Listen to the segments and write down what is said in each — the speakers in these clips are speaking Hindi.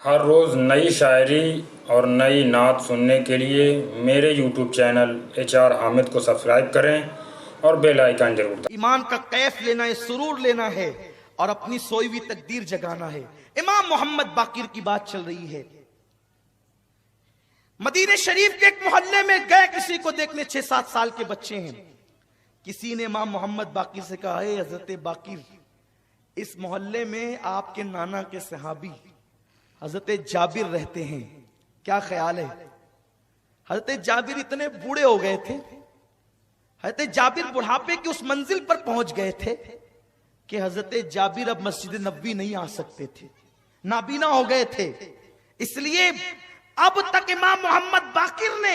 हर रोज़ नई शायरी और नई नात सुनने के लिए मेरे YouTube चैनल HR हामिद को सब्सक्राइब करें और बेल आइकन जरूर दबाएं। ईमान का कैफ लेना है, सुरूर लेना है और अपनी सोई हुई तकदीर जगाना है। इमाम मोहम्मद बाकिर की बात चल रही है। मदीने शरीफ के एक मोहल्ले में गए किसी को देखने, 6-7 साल के बच्चे हैं। किसी ने इमाम मोहम्मद बाकिर से कहा, है हजरत बाकिर, इस मोहल्ले में आपके नाना के सहाबी हजरत जाबिर रहते हैं, क्या ख्याल है? हजरत जाबिर इतने बूढ़े हो गए थे, हजरत जाबिर बुढ़ापे की उस मंजिल पर पहुंच गए थे कि हजरत जाबिर अब मस्जिद नबवी नहीं आ सकते थे, नाबीना हो गए थे। इसलिए अब तक इमाम मोहम्मद बाकिर ने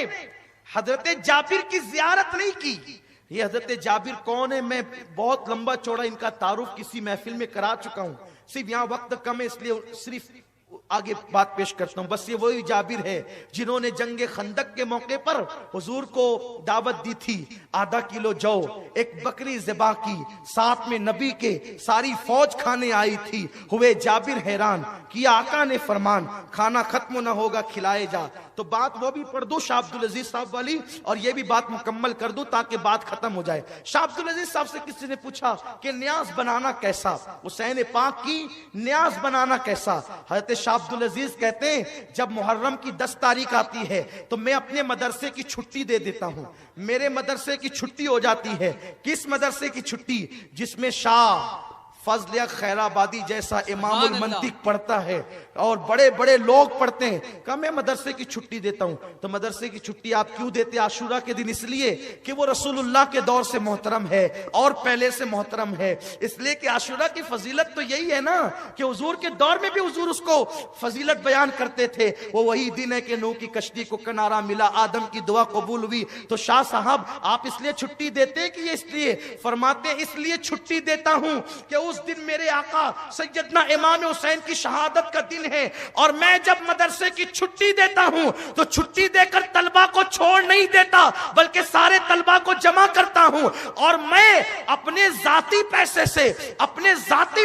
हजरत जाबिर की जियारत नहीं की। ये हजरत जाबिर कौन है, मैं बहुत लंबा चौड़ा इनका तारुफ किसी महफिल में करा चुका हूं, सिर्फ यहां वक्त कम है इसलिए सिर्फ आगे बात पेश करता हूं। बस ये वही जाबिर है जिन्होंने जंगे खंदक के मौके पर हुजूर को दावत दी थी, आधा किलो जौ, एक बकरी ज़िबा की, साथ में नबी के सारी फौज खाने आई थी। हुए जाबिर हैरान, किया आका ने फरमान, खाना खत्म न होगा खिलाए जा। तो बात वो भी पढ़ दो शाह अब्दुल अजीज साहब वाली, और ये भी बात मुकम्मल कर दो ताकि बात खत्म हो जाए। शाह अब्दुल अजीज साहब से किसी ने पूछा कि न्याज बनाना कैसा, हुसैन पाक की न्याज बनाना कैसा? हजरत शाह अब्दुल अजीज कहते हैं, जब मुहर्रम की 10 तारीख आती है तो मैं अपने मदरसे की छुट्टी दे देता हूं। मेरे मदरसे की छुट्टी हो जाती है। किस मदरसे की छुट्टी? जिसमें शाह फजल खैराबादी जैसा इमामुल मंतिक पढ़ता है और बड़े बड़े लोग पढ़ते हैं। कब मैं मदरसे की छुट्टी देता हूं तो मदरसे की छुट्टी आप क्यों देते आशूरा के दिन? इसलिए कि वो रसूलुल्लाह के दौर से मोहतरम है और पहले से मोहतरम है। इसलिए कि आशूरा की फजीलत तो यही है ना कि हुजूर के दौर में भी हुजूर उसको फजीलत बयान करते थे। वो वही दिन है कि नूह की कश्ती को किनारा मिला, आदम की दुआ कबूल हुई। तो शाह साहब आप इसलिए छुट्टी देते कि ये इसलिए? फरमाते इसलिए छुट्टी देता हूं कि उस दिन मेरे आका सैयदना इमाम हुसैन की शहादत का दिन है, और मैं जब मदरसे की छुट्टी देता हूं तो छुट्टी देकर तलबा को छोड़ नहीं देता, बल्कि सारे तलबा को जमा करता हूं और मैं अपने जाती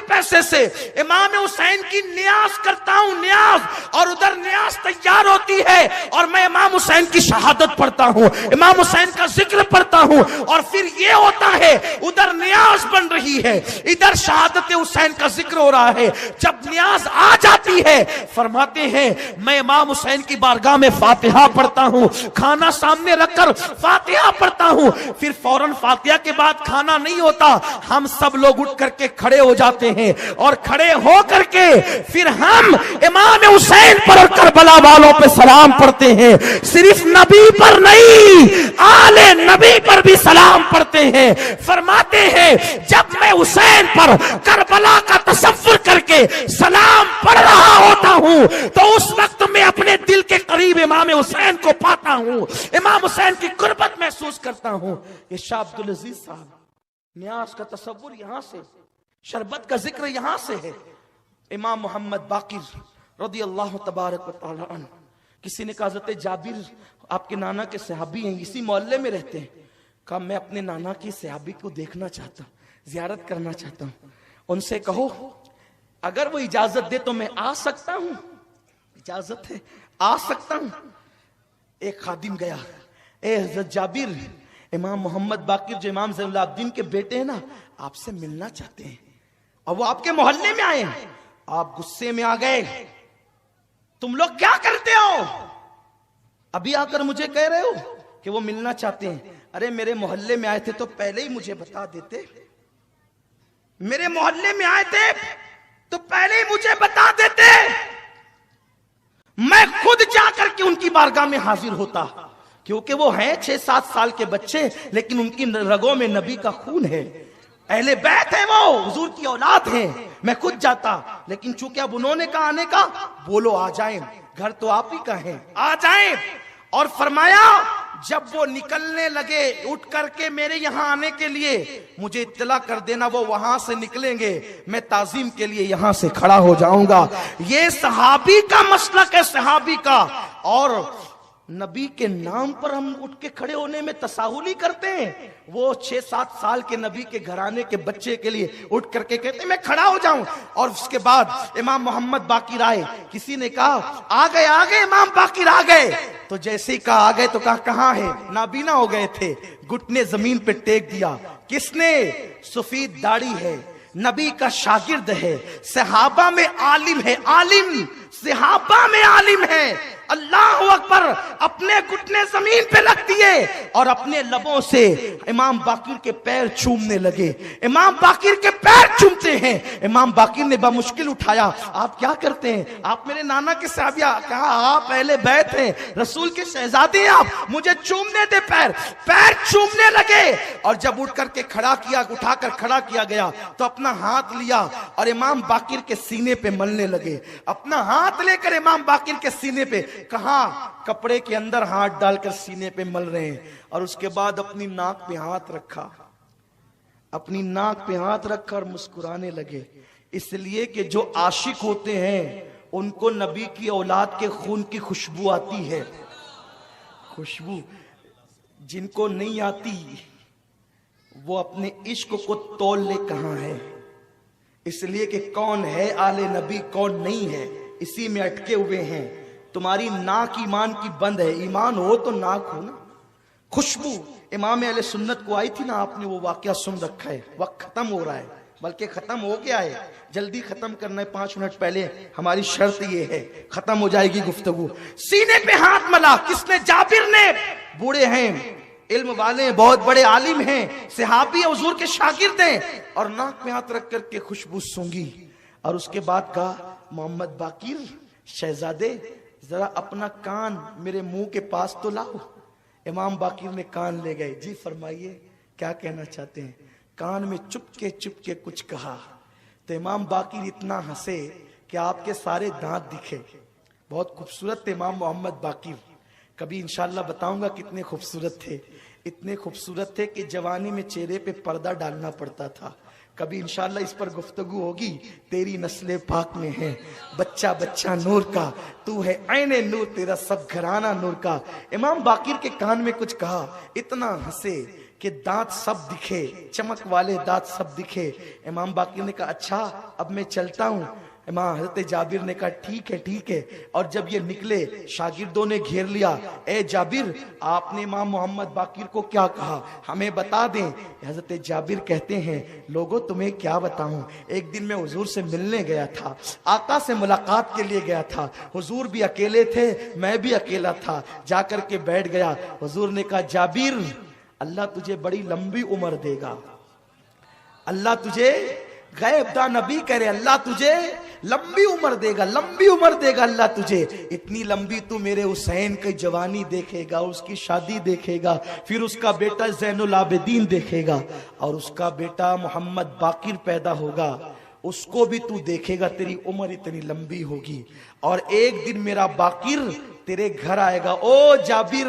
पैसे से इमाम हुसैन की न्याज करता हूं, न्याज। और उधर न्याज तैयार होती है और मैं इमाम हुसैन की शहादत पढ़ता हूं, इमाम हुसैन का जिक्र पढ़ता हूं, और फिर ये होता है उधर न्याज बन रही है, इधर शहादत हुसैन का जिक्र हो रहा है। जब न्याज आ जाती है फरमाते हैं मैं इमाम हुसैन की बारगाह में फातिहा पढ़ता हूं, खाना सामने रखकर फातिहा पढ़ता हूं। फिर फौरन फातिहा के बाद खाना नहीं होता, हम सब लोग उठ करके खड़े हो जाते हैं और खड़े हो करके फिर हम इमाम हुसैन पर और करबला वालों पे सलाम पढ़ते हैं। सिर्फ नबी पर नहीं, आले नबी पर भी सलाम पढ़ते हैं। फरमाते हैं जब मैं हुसैन पर करबला का तसव्वुर करके सलाम पढ़ रहा होता हूं तो उस वक्त मैं अपने दिल के करीब इमाम हुसैन को पाता हूं, इमाम हुसैन की कुर्बत महसूस करता हूं। ये शाह अब्दुल अजीज साहब, न्याज का तसव्वुर यहां से, शरबत का जिक्र यहां से है। इमाम मोहम्मद बाकिर रदी अल्लाह तबारक व तआला अन्हु, किसी ने कहा हज़रत जाबिर आपके नाना के सहाबी हैं, इसी मोहल्ले में रहते हैं। कहा मैं अपने नाना की सहाबी को देखना चाहता हूं, जियारत करना चाहता हूं। उनसे कहो अगर वो इजाजत दे तो मैं आ सकता हूं, इजाजत है, आ सकता हूं। एक खादिम गया, ए हजरत जाबिर, इमाम मोहम्मद बाकिर जो इमाम ज़ैनुल-आबिदीन के बेटे हैं ना, आपसे मिलना चाहते हैं और वो आपके मोहल्ले में आए हैं। आप गुस्से में आ गए, तुम लोग क्या करते हो? अभी आकर मुझे कह रहे हो कि वो मिलना चाहते हैं। अरे मेरे मोहल्ले में आए थे तो पहले ही मुझे बता देते, मेरे मोहल्ले में आए थे तो पहले ही मुझे बता देते, मैं खुद जाकर के उनकी बारगाह में हाजिर होता। क्योंकि वो हैं 6-7 साल के बच्चे, लेकिन उनकी रगों में नबी का खून है, अहले बैत है, वो हुजूर की औलाद है। मैं खुद जाता, लेकिन चूंकि अब उन्होंने कहा आने का, बोलो आ जाएं, घर तो आप ही का है, आ जाएं। और फरमाया जब वो निकलने लगे उठ करके मेरे यहां आने के लिए, मुझे इत्तला कर देना, वो वहां से निकलेंगे, मैं ताजीम के लिए यहां से खड़ा हो जाऊंगा। ये सहाबी का मसलक है, सहाबी का। और नबी के नाम पर हम उठ के खड़े होने में तसाहुली करते हैं। वो 6-7 साल के नबी के घराने के बच्चे के लिए उठ करके कहते हैं मैं खड़ा हो जाऊं। और उसके बाद इमाम मोहम्मद बाकिर आए, किसी ने कहा आ गए इमाम बाकिर आ गए। तो जैसे ही कहा आ गए तो कहा कहां है, नाबीना हो गए थे, घुटने जमीन पे टेक दिया। किसने? सफेद दाढ़ी है, नबी का शागिर्द है, सहाबा में आलिम है, आलिम सहाबा में आलिम है। अल्लाह अकबर, अपने घुटने जमीन पे रख दिए और अपने लबों से इमाम बाकिर के पैर चूमने लगे। इमाम बाकिर के पैर चूमते हैं। इमाम बाकिर ने बामुश्किल उठाया, आप क्या करते हैं? आप मेरे नाना के साहबिया। कहा आप पहले बैठ हैं, रसूल के शहजादे हैं आप, मुझे चूमने दे पैर। पैर चूमने लगे और जब उठ करके खड़ा किया, उठाकर खड़ा किया गया तो अपना हाथ लिया और इमाम बाकिर के सीने पे मलने लगे। अपना हाथ लेकर इमाम बाकिर के सीने पे, कहा कपड़े के अंदर हाथ डालकर सीने पे मल रहे हैं। और उसके बाद अपनी नाक पे हाथ रखा, अपनी नाक पे हाथ रखकर मुस्कुराने लगे। इसलिए कि जो आशिक होते हैं उनको नबी की औलाद के खून की खुशबू आती है। खुशबू जिनको नहीं आती वो अपने इश्क को तोल ले कहां है। इसलिए कि कौन है आले नबी कौन नहीं है, इसी में अटके हुए हैं। तुम्हारी नाक ईमान की बंद है, ईमान हो तो नाक हो ना। खुशबू इमाम अहले सुन्नत को आई थी ना, आपने वो वाकया सुन रखा है। वक्त खत्म हो रहा है, बल्कि खत्म हो गया है, जल्दी खत्म करना है। 5 मिनट पहले हमारी शर्त ये है, खत्म हो जाएगी गुफ्तगू। सीने पे हाथ मला किसने? जाबिर ने। बूढ़े हैं, इल्म वाले हैं, बहुत बड़े आलिम हैं, सहाबी हुजूर के शागिर्द हैं, और नाक में हाथ रख करके खुशबू सूंघी। और उसके बाद कहा मोहम्मद बाकिर शहजादे जरा अपना कान मेरे मुंह के पास तो लाओ। इमाम बाकिर ने कान ले गए। जी फरमाइए क्या कहना चाहते हैं? कान में चुपके कुछ कहा तो इमाम बाकिर इतना हंसे कि आपके सारे दांत दिखे। बहुत खूबसूरत थे इमाम मोहम्मद बाकिर। कभी इंशाल्लाह बताऊंगा कितने खूबसूरत थे। इतने खूबसूरत थे कि जवानी में चेहरे पे पर्दा डालना पड़ता था। कभी इंशाल्लाह इस पर गुफ्तगू होगी। तेरी नस्ले पाक में है बच्चा बच्चा नूर का, तू है ऐने नूर, तेरा सब घराना नूर का। इमाम बाकिर के कान में कुछ कहा, इतना हंसे कि दांत सब दिखे, चमक वाले दांत सब दिखे। इमाम बाकिर ने कहा अच्छा अब मैं चलता हूं। इमाम हजरत जाबिर ने कहा ठीक है। और जब ये निकले शागिर्दों ने घेर लिया, ए जाबिर आपने इमाम मोहम्मद बाकिर को क्या कहा, हमें बता दें। हजरत जाबिर कहते हैं लोगों तुम्हें क्या बताऊं, एक दिन मैं हुजूर से मिलने गया था, आका से मुलाकात के लिए गया था। हुजूर भी अकेले थे, मैं भी अकेला था, जाकर के बैठ गया। हुजूर ने कहा जाबिर अल्लाह तुझे बड़ी लंबी उम्र देगा। अल्लाह तुझे, गैब दा नबी करे, अल्लाह तुझे लंबी उम्र देगा, लंबी उम्र देगा अल्लाह तुझे। इतनी लंबी तू मेरे हुसैन की जवानी देखेगा, उसकी शादी देखेगा, फिर उसका बेटा ज़ैनुल आबिदीन देखेगा, और उसका बेटा मोहम्मद बाकिर पैदा होगा, उसको भी तू देखेगा। तेरी उम्र इतनी लंबी होगी और एक दिन मेरा बाकिर तेरे घर आएगा। ओ जाबिर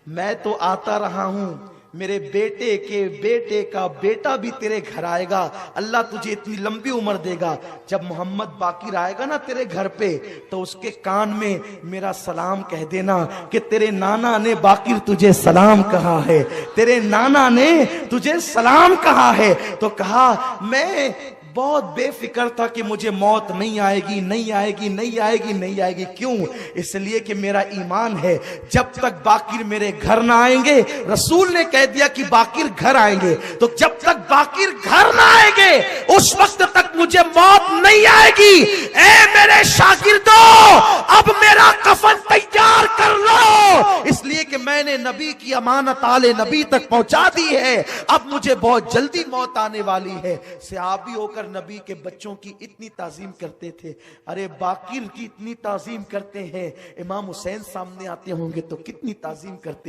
मैं तो आता रहा हूं, मेरे बेटे के बेटे का बेटा भी तेरे घर आएगा। अल्लाह तुझे इतनी लंबी उम्र देगा। जब मोहम्मद बाकिर आएगा ना तेरे घर पे, तो उसके कान में मेरा सलाम कह देना कि तेरे नाना ने बाकिर तुझे सलाम कहा है, तेरे नाना ने तुझे सलाम कहा है। तो कहा मैं बहुत बेफिक्र था कि मुझे मौत नहीं आएगी, नहीं आएगी, नहीं आएगी, नहीं आएगी। क्यों? इसलिए कि मेरा ईमान है जब तक बाकिर मेरे घर ना आएंगे, रसूल ने कह दिया कि बाकिर घर आएंगे, तो जब तक बाकिर घर ना आएंगे उस वक्त तक मुझे मौत नहीं आएगी। ए मेरे शागिर्दों अब मेरा कफन तैयार कर लो, इसलिए कि मैंने नबी की अमानत आले नबी तक पहुंचा दी है। अब मुझे बहुत जल्दी मौत आने वाली है। सहाबी होकर नबी के बच्चों की इतनी ताजीम करते थे, अरे बाकिर की इतनी ताजीम करते हैं, इमाम हुसैन सामने आते होंगे तो कितनी ताजीम करते